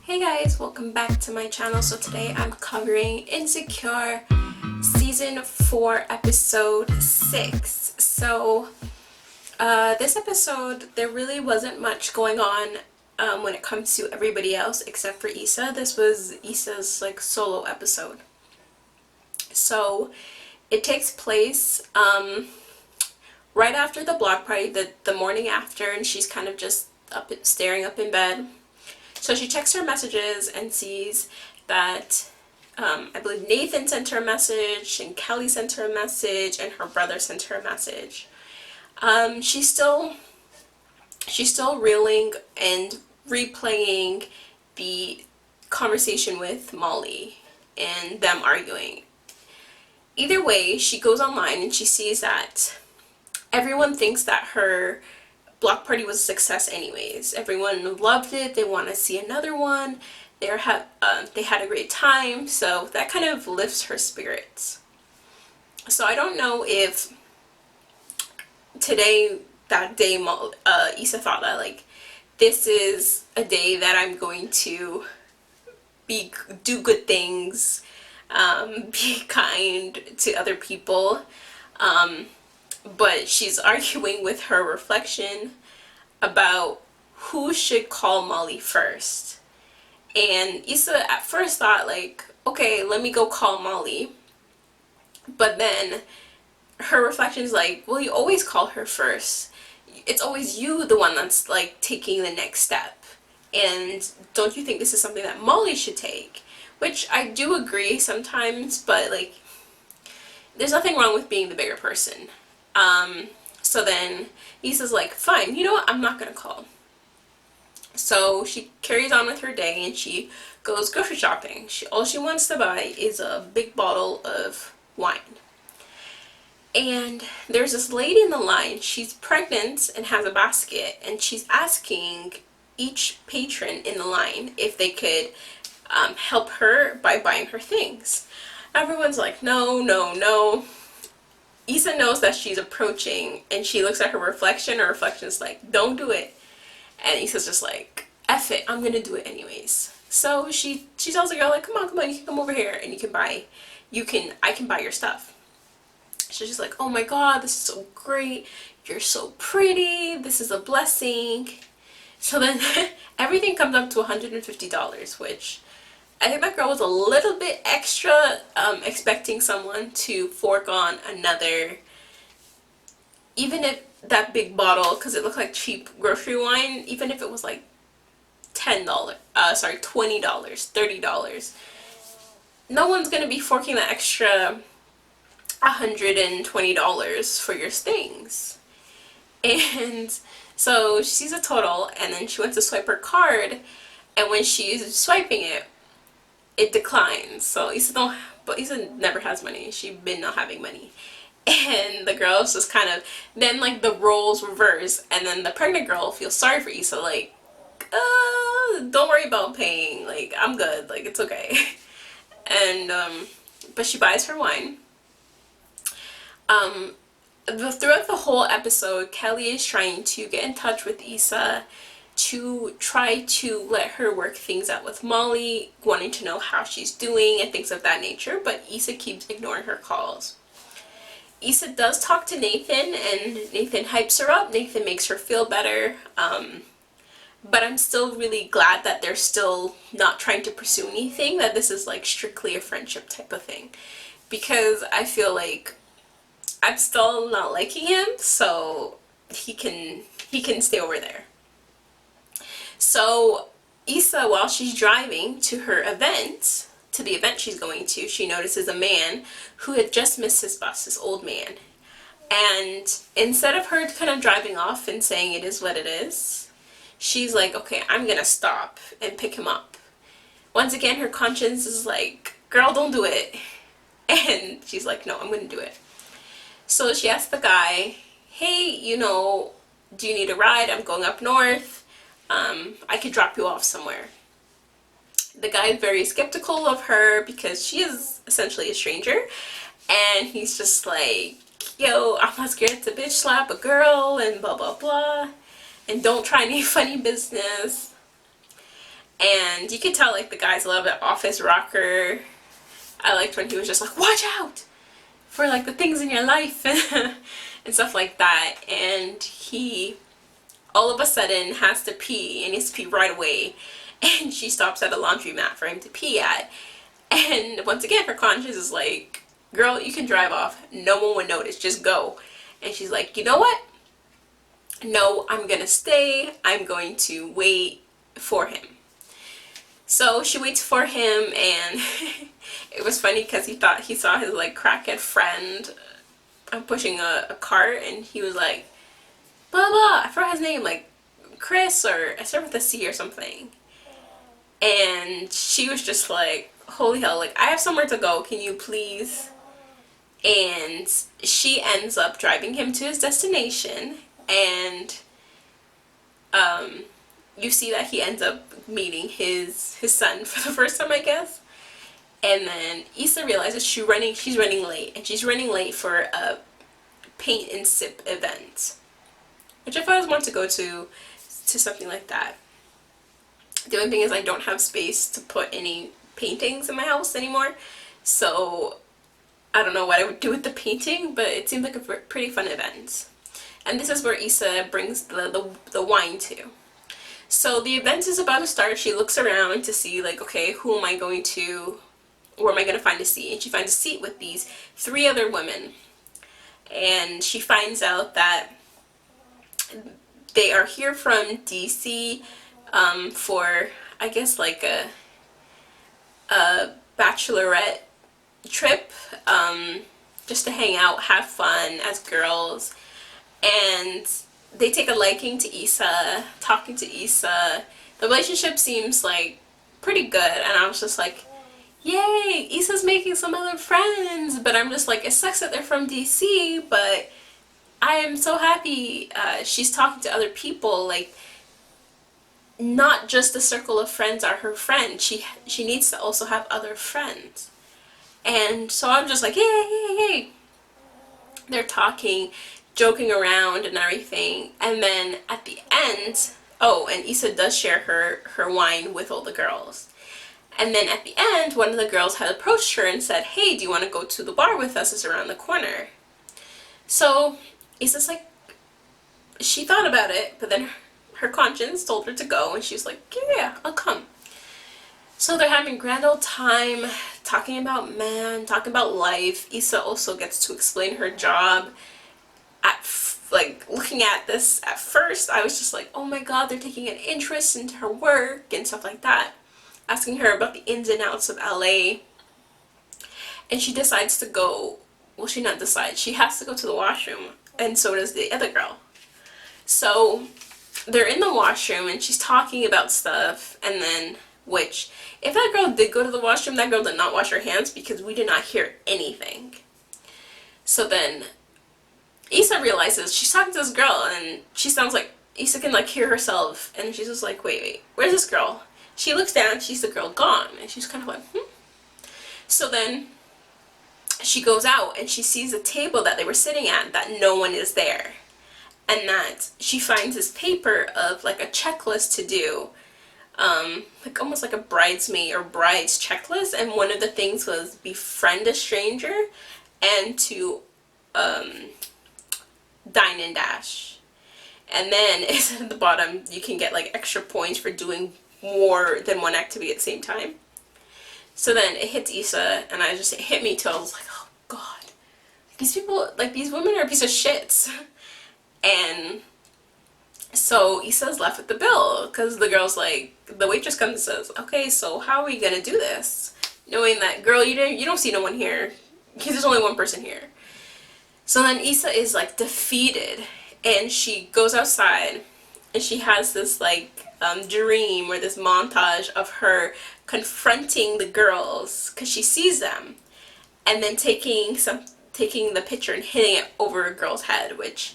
Hey guys, welcome back to my channel. So today I'm covering Insecure season 4 episode 6. So this episode there really wasn't much going on when it comes to everybody else except for Issa. This was Issa's like solo episode. So it takes place right after the block party, the morning after, and she's kind of just staring up in bed. So she checks her messages and sees that I believe Nathan sent her a message, and Kelly sent her a message, and her brother sent her a message. She's still reeling and replaying the conversation with Molly and them arguing. Either way, she goes online and she sees that everyone thinks that her block party was a success anyways. Everyone loved it. They want to see another one. They had a great time, so that kind of lifts her spirits. So I don't know if that day, Issa thought that like this is a day that I'm going to do good things, be kind to other people. But she's arguing with her reflection about who should call Molly first. And Issa at first thought like, okay, let me go call Molly. But then her reflection is like, well, you always call her first. It's always you the one that's like taking the next step. And don't you think this is something that Molly should take? Which I do agree sometimes, but like there's nothing wrong with being the bigger person. So then Issa's like, fine, you know what, I'm not gonna call. So she carries on with her day and she goes grocery shopping. All she wants to buy is a big bottle of wine. And there's this lady in the line. She's pregnant and has a basket, and she's asking each patron in the line if they could help her by buying her things. Everyone's like, no, no, no. Issa knows that she's approaching, and she looks at her reflection. Her reflection's like, don't do it. And Issa's just like, F it, I'm gonna do it anyways. So she tells the girl like, come on, you can come over here and I can buy your stuff. So she's like, oh my god, this is so great. You're so pretty. This is a blessing. So then everything comes up to $150, which I think that girl was a little bit extra, expecting someone to fork on another, even if that big bottle, because it looked like cheap grocery wine, even if it was like $20, $30, no one's going to be forking that extra $120 for your things. And so she sees a total, and then she went to swipe her card, and when she's swiping it, it declines. So Issa never has money. She's been not having money. And the girl's just kind of, then like the roles reverse, and then the pregnant girl feels sorry for Issa, like, don't worry about paying, like, I'm good, like, it's okay. And, but she buys her wine. Throughout the whole episode, Kelly is trying to get in touch with Issa to try to let her work things out with Molly, wanting to know how she's doing and things of that nature, but Issa keeps ignoring her calls. Issa does talk to Nathan, and Nathan hypes her up. Nathan makes her feel better, but I'm still really glad that they're still not trying to pursue anything, that this is like strictly a friendship type of thing, because I feel like I'm still not liking him, so he can stay over there. So Issa, while she's driving to the event she's going to, she notices a man who had just missed his bus, this old man. And instead of her kind of driving off and saying it is what it is, she's like, okay, I'm gonna stop and pick him up. Once again, her conscience is like, girl, don't do it. And she's like, no, I'm gonna do it. So she asks the guy, hey, do you need a ride? I'm going up north. I could drop you off somewhere. The guy is very skeptical of her because she is essentially a stranger, and he's just like, yo, I'm not scared to bitch slap a girl and blah blah blah, and don't try any funny business. And you could tell like the guy's a little bit off his rocker. I liked when he was just like, watch out for like the things in your life and stuff like that. And he all of a sudden has to pee and he has to pee right away. And she stops at a laundromat for him to pee at. And once again, her conscience is like, girl, you can drive off. No one would notice. Just go. And she's like, you know what? No, I'm gonna stay. I'm going to wait for him. So she waits for him, and it was funny because he thought he saw his like crackhead friend pushing a cart, and he was like, blah blah, I forgot his name, like Chris, or I started with a C or something. And she was just like, holy hell, like I have somewhere to go, can you please? And she ends up driving him to his destination, and you see that he ends up meeting his son for the first time, I guess. And then Issa realizes she's running late, and she's running late for a paint and sip event, which I've always wanted to go to something like that. The only thing is I don't have space to put any paintings in my house anymore, so I don't know what I would do with the painting, but it seemed like a pretty fun event. And this is where Issa brings the wine to. So the event is about to start. She looks around to see like, okay, where am I going to find a seat? And she finds a seat with these 3 other women. And she finds out that they are here from DC for, I guess, like a bachelorette trip, just to hang out, have fun as girls. And they take a liking to Issa, talking to Issa. The relationship seems like pretty good, and I was just like, yay, Issa's making some other friends. But I'm just like, it sucks that they're from DC, but I am so happy she's talking to other people. Like, not just the circle of friends are her friends. She needs to also have other friends. And so I'm just like, yay, yay, yay. They're talking, joking around and everything. And then at the end, oh, and Issa does share her wine with all the girls. And then at the end, one of the girls had approached her and said, hey, do you want to go to the bar with us? It's around the corner. So Issa's like, she thought about it, but then her conscience told her to go, and she was like, yeah, I'll come. So they're having a grand old time, talking about man, talking about life. Issa also gets to explain her job. Like, looking at this at first, I was just like, oh my god, they're taking an interest into her work and stuff like that. Asking her about the ins and outs of LA. And she decides to go, well, she not decides, she has to go to the washroom, and so does the other girl. So they're in the washroom, and she's talking about stuff, and then, which, if that girl did go to the washroom, that girl did not wash her hands, because we did not hear anything. So then Issa realizes she's talking to this girl, and she sounds like Issa can like hear herself, and she's just like, wait, where's this girl? She looks down, she's the girl gone, and she's kind of like, So then she goes out, and she sees a table that they were sitting at that no one is there, and that she finds this paper of like a checklist to do, like almost like a bridesmaid or bride's checklist, and one of the things was befriend a stranger and to dine and dash. And then it's at the bottom, you can get like extra points for doing more than one activity at the same time. So then it hits Issa, and it hit me too. I was like, oh god, these people, like, these women are a piece of shits. And so Issa's left with the bill, because the girl's like, the waitress comes and says, okay, so how are we gonna do this? Knowing that, girl, you don't see no one here. There's only one person here. So then Issa is like defeated, and she goes outside, and she has this like dream, or this montage of her confronting the girls because she sees them, and then taking the picture and hitting it over a girl's head. Which,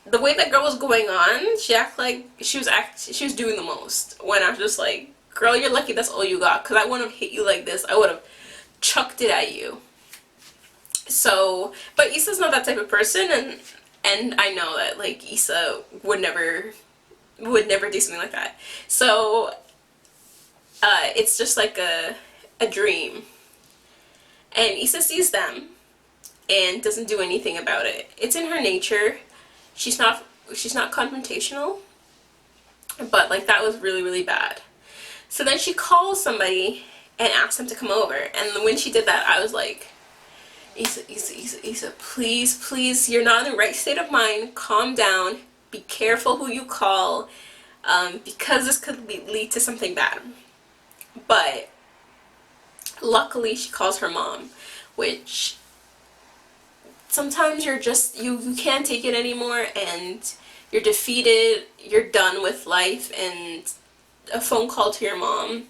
the way that girl was going on, she acted like she was doing the most. When I was just like, girl, you're lucky that's all you got, because I wouldn't have hit you like this. I would have chucked it at you. So, but Issa's not that type of person, and I know that like Issa would never do something like that. So it's just like a dream. And Issa sees them and doesn't do anything about it. It's in her nature. She's not confrontational, but like that was really, really bad. So then she calls somebody and asks them to come over. And when she did that, I was like, Issa, please, please, you're not in the right state of mind. Calm down. Be careful who you call, because this could lead to something bad. But luckily, she calls her mom, which sometimes you're just, you can't take it anymore and you're defeated, you're done with life, and a phone call to your mom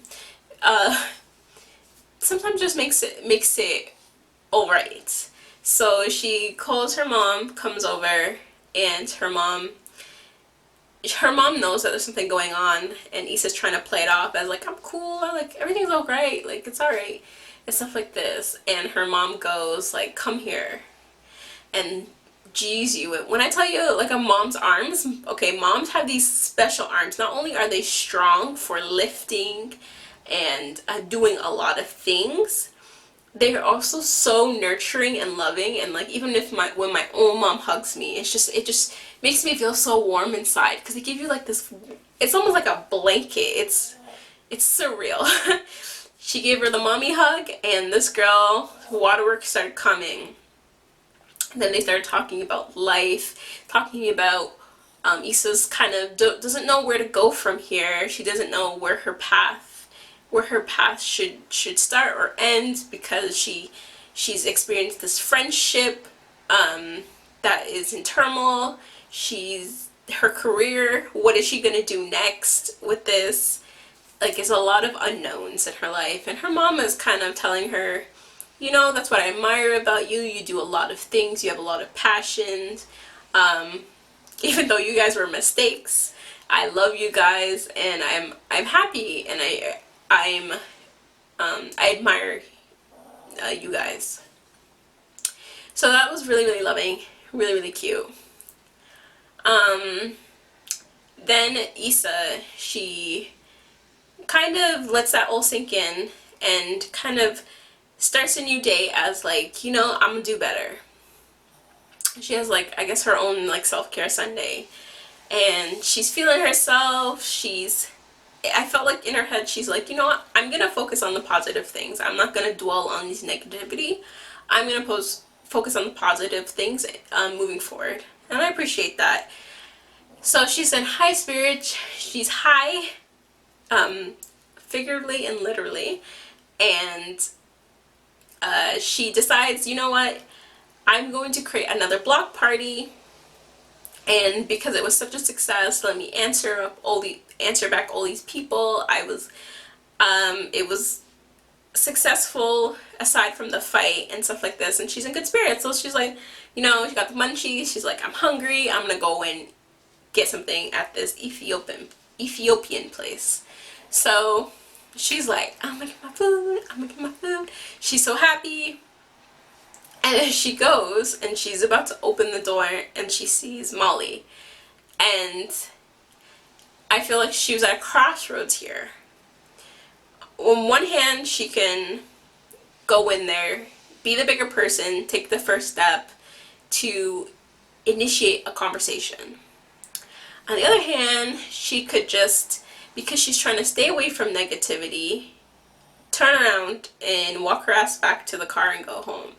sometimes just makes it alright. So she calls her mom, comes over, and her mom knows that there's something going on, and Issa's trying to play it off as like, I'm cool, like everything's alright, like it's alright, and stuff like this. And her mom goes like, come here, and geez, you, when I tell you, like, a mom's arms, okay, moms have these special arms. Not only are they strong for lifting and doing a lot of things, they're also so nurturing and loving. And like, even if when my own mom hugs me, it just makes me feel so warm inside, because they give you like this, it's almost like a blanket. It's surreal. She gave her the mommy hug, and this girl, waterworks started coming. Then they started talking about life, talking about Issa's kind of doesn't know where to go from here. She doesn't know where her path should start or end, because she's experienced this friendship that is in turmoil. Her career, what is she gonna do next with this? Like, there's a lot of unknowns in her life, and her mom is kind of telling her, that's what I admire about you. You do a lot of things. You have a lot of passions. Even though you guys were mistakes, I love you guys, and I'm happy, and I admire you guys. So that was really, really loving, really, really cute. Then Issa, she kind of lets that all sink in and kind of starts a new day as like, I'm gonna do better. She has like, I guess, her own like self-care Sunday, and she's feeling herself. I felt like in her head she's like, what, I'm gonna focus on the positive things. I'm not gonna dwell on these negativity. I'm gonna focus on the positive things moving forward, and I appreciate that. So she said, hi spirit. She's high, figuratively and literally, and she decides, what, I'm going to create another block party, and because it was such a success, let me answer back all these people. It was successful aside from the fight and stuff like this, and she's in good spirits. So she's like, she got the munchies. She's like, I'm hungry. I'm gonna go and get something at this Ethiopian place. So she's like, I'm gonna get my food. She's so happy. And she goes and she's about to open the door and she sees Molly. And I feel like she was at a crossroads here. On one hand, she can go in there, be the bigger person, take the first step to initiate a conversation. On the other hand, she could just, because she's trying to stay away from negativity, turn around and walk her ass back to the car and go home.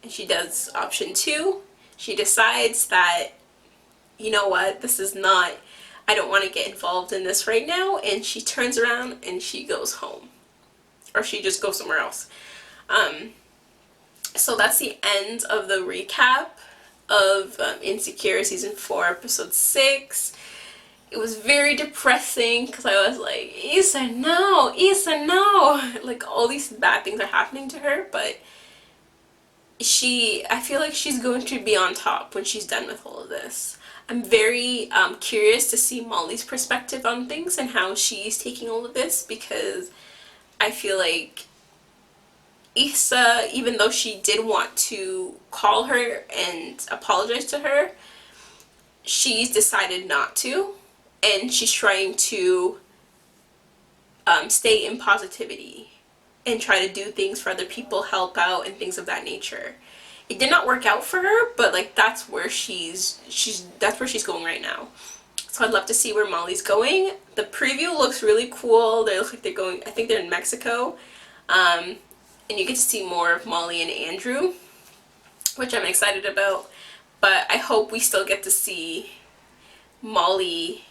And she does option 2. She decides that, what, this is not, I don't want to get involved in this right now, and she turns around and she goes home. Or she just goes somewhere else. So that's the end of the recap of Insecure Season 4, Episode 6. It was very depressing because I was like, Issa, no! Like, all these bad things are happening to her, but I feel like she's going to be on top when she's done with all of this. I'm very curious to see Molly's perspective on things and how she's taking all of this, because I feel like Issa, even though she did want to call her and apologize to her, she's decided not to, and she's trying to stay in positivity and try to do things for other people, help out, and things of that nature. It did not work out for her, but like that's where she's going right now. So I'd love to see where Molly's going. The preview looks really cool. They look like they're going, I think they're in Mexico. And you get to see more of Molly and Andrew, which I'm excited about. But I hope we still get to see Molly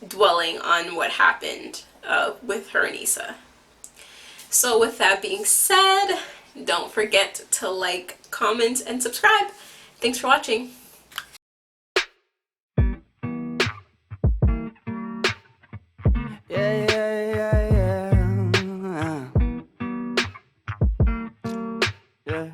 dwelling on what happened with her and Issa. So with that being said, don't forget to like, comment, and subscribe. Thanks for watching. Yeah.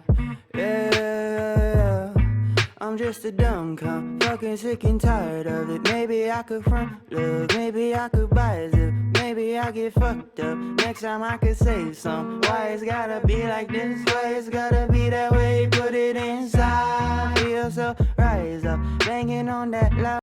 I'm just a dumb cunt, fucking sick and tired of it. Maybe I could front love, maybe I could buy a zip, maybe I get fucked up. Next time I could save some. Why it's gotta be like this? Why it's gotta be that way? Put it inside. Feel so rise up, banging on that loud.